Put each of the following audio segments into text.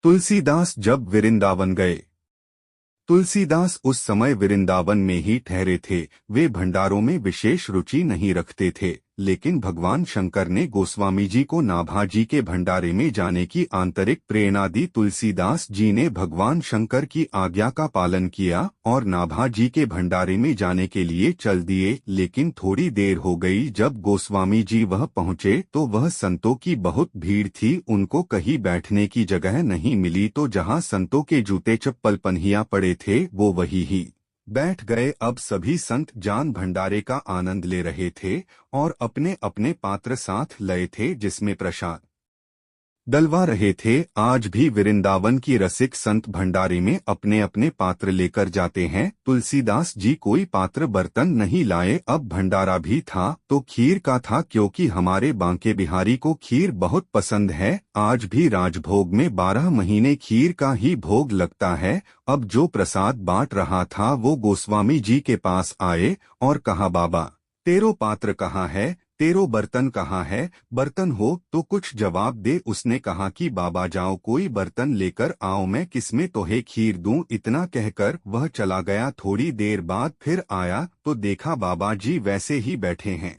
तुलसीदास जब वृंदावन गए। तुलसीदास उस समय वृंदावन में ही ठहरे थे। वे भंडारों में विशेष रुचि नहीं रखते थे, लेकिन भगवान शंकर ने गोस्वामी जी को नाभाजी के भंडारे में जाने की आंतरिक प्रेरणा दी। तुलसीदास जी ने भगवान शंकर की आज्ञा का पालन किया और नाभाजी के भंडारे में जाने के लिए चल दिए। लेकिन थोड़ी देर हो गई, जब गोस्वामी जी वह पहुँचे तो वह संतों की बहुत भीड़ थी। उनको कहीं बैठने की जगह नहीं मिली, तो जहाँ संतों के जूते चप्पल पन्हियां पड़े थे वो वही ही बैठ गए। अब सभी संत जान भंडारे का आनंद ले रहे थे और अपने अपने पात्र साथ लाए थे, जिसमें प्रसाद डलवा रहे थे। आज भी वृंदावन की रसिक संत भंडारे में अपने अपने पात्र लेकर जाते हैं। तुलसीदास जी कोई पात्र बर्तन नहीं लाए। अब भंडारा भी था तो खीर का था, क्योंकि हमारे बांके बिहारी को खीर बहुत पसंद है। आज भी राजभोग में 12 महीने खीर का ही भोग लगता है। अब जो प्रसाद बांट रहा था वो गोस्वामी जी के पास आए और कहा, बाबा तेरो पात्र कहाँ है, तेरो बर्तन कहाँ है, बर्तन हो तो कुछ जवाब दे। उसने कहा कि बाबा जाओ कोई बर्तन लेकर आओ, मैं किसमें तोहे खीर दूं। इतना कहकर वह चला गया। थोड़ी देर बाद फिर आया तो देखा बाबा जी वैसे ही बैठे हैं।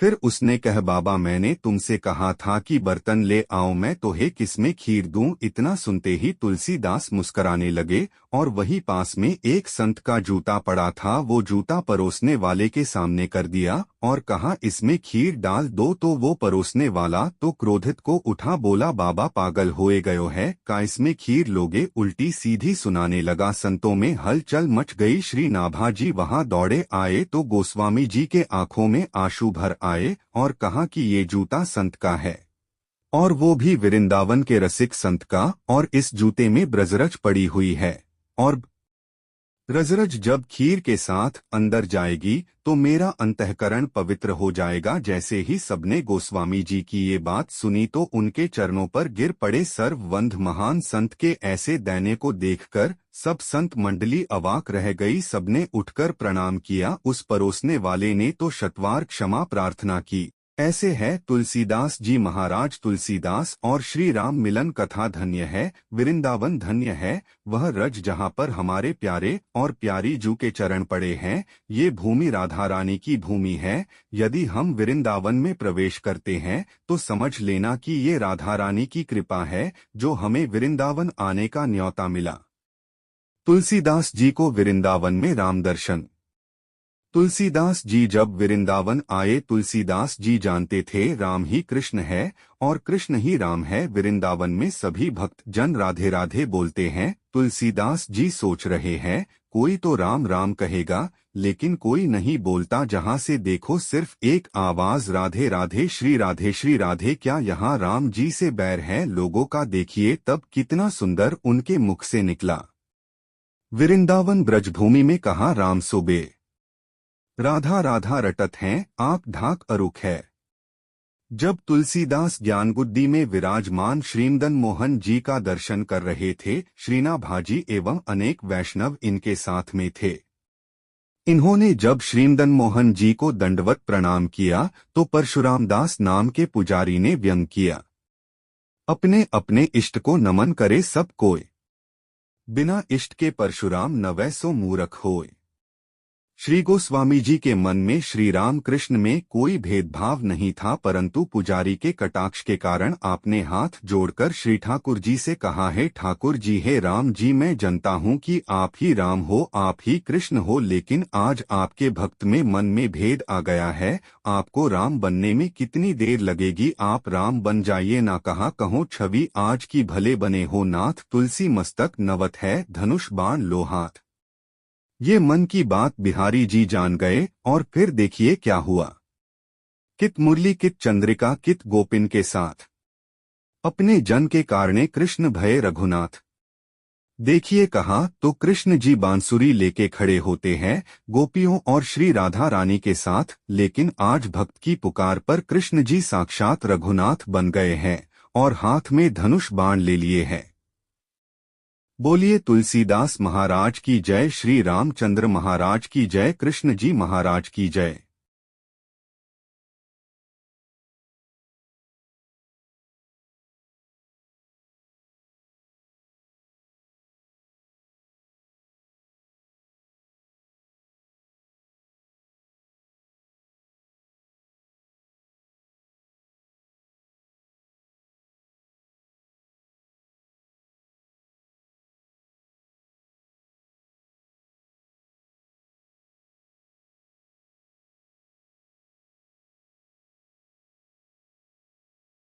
फिर उसने कहा, बाबा मैंने तुमसे कहा था कि बर्तन ले आओ, मैं तोहे किसमें खीर दूं। इतना सुनते ही तुलसीदास मुस्कराने लगे और वहीं पास में एक संत का जूता पड़ा था। वो जूता परोसने वाले के सामने कर दिया और कहा, इसमें खीर डाल दो। तो वो परोसने वाला तो क्रोधित को उठा, बोला, बाबा पागल होए गयो है, का इसमें खीर लोगे। उल्टी सीधी सुनाने लगा। संतों में हलचल मच गई। श्री नाभाजी वहां दौड़े आए तो गोस्वामी जी के आंखों में आंसू भर आए और कहा कि ये जूता संत का है, और वो भी वृंदावन के रसिक संत का, और इस जूते में ब्रजरज पड़ी हुई है, और ब्रजरज जब खीर के साथ अंदर जाएगी तो मेरा अंतःकरण पवित्र हो जाएगा। जैसे ही सबने गोस्वामी जी की ये बात सुनी तो उनके चरणों पर गिर पड़े। सर्ववंध महान संत के ऐसे दैन्य को देखकर सब संत मंडली अवाक रह गई। सबने उठकर प्रणाम किया। उस परोसने वाले ने तो शतवार क्षमा प्रार्थना की। ऐसे है तुलसीदास जी महाराज। तुलसीदास और श्री राम मिलन कथा धन्य है, वृंदावन धन्य है, वह रज जहाँ पर हमारे प्यारे और प्यारी जू के चरण पड़े हैं। ये भूमि राधा रानी की भूमि है। यदि हम वृंदावन में प्रवेश करते हैं तो समझ लेना कि ये राधा रानी की कृपा है जो हमें वृंदावन आने का न्योता मिला। तुलसीदास जी को वृंदावन में राम दर्शन। तुलसीदास जी जब वृंदावन आए, तुलसीदास जी जानते थे राम ही कृष्ण है और कृष्ण ही राम है। वृंदावन में सभी भक्त जन राधे राधे बोलते हैं। तुलसीदास जी सोच रहे हैं, कोई तो राम राम कहेगा, लेकिन कोई नहीं बोलता। जहाँ से देखो सिर्फ एक आवाज, राधे राधे श्री राधे श्री राधे। क्या यहाँ राम जी से बैर है लोगों का? देखिए तब कितना सुंदर उनके मुख से निकला। वृंदावन ब्रजभूमि में कहाँ राम सोबे, राधा राधा रटत हैं, आंख ढाक अरुख है। जब तुलसीदास ज्ञानगुद्दी में विराजमान श्रीमदन मोहन जी का दर्शन कर रहे थे, श्रीना भाजी एवं अनेक वैष्णव इनके साथ में थे। इन्होंने जब श्रीमदन मोहन जी को दंडवत प्रणाम किया तो परशुराम दास नाम के पुजारी ने व्यंग किया, अपने अपने इष्ट को नमन करे सब कोय, बिना इष्ट के परशुराम न वैसो मूरख होय। श्री गोस्वामी जी के मन में श्री राम कृष्ण में कोई भेदभाव नहीं था, परंतु पुजारी के कटाक्ष के कारण आपने हाथ जोड़कर श्री ठाकुर जी से कहा है, ठाकुर जी हे राम जी, मैं जानता हूँ कि आप ही राम हो, आप ही कृष्ण हो, लेकिन आज आपके भक्त में मन में भेद आ गया है। आपको राम बनने में कितनी देर लगेगी? आप राम बन जाइए ना। कहा, कहो छवि आज की भले बने हो नाथ, तुलसी मस्तक नवत है, धनुष बाण लो हाथ। ये मन की बात बिहारी जी जान गए और फिर देखिए क्या हुआ। कित मुरली कित चंद्रिका कित गोपिन के साथ, अपने जन के कारणे कृष्ण भये रघुनाथ। देखिए कहा तो कृष्ण जी बांसुरी लेके खड़े होते हैं गोपियों और श्री राधा रानी के साथ, लेकिन आज भक्त की पुकार पर कृष्ण जी साक्षात रघुनाथ बन गए हैं और हाथ में धनुष बाण ले लिए हैं। बोलिए तुलसीदास महाराज की जय, श्री रामचंद्र महाराज की जय, कृष्ण जी महाराज की जय।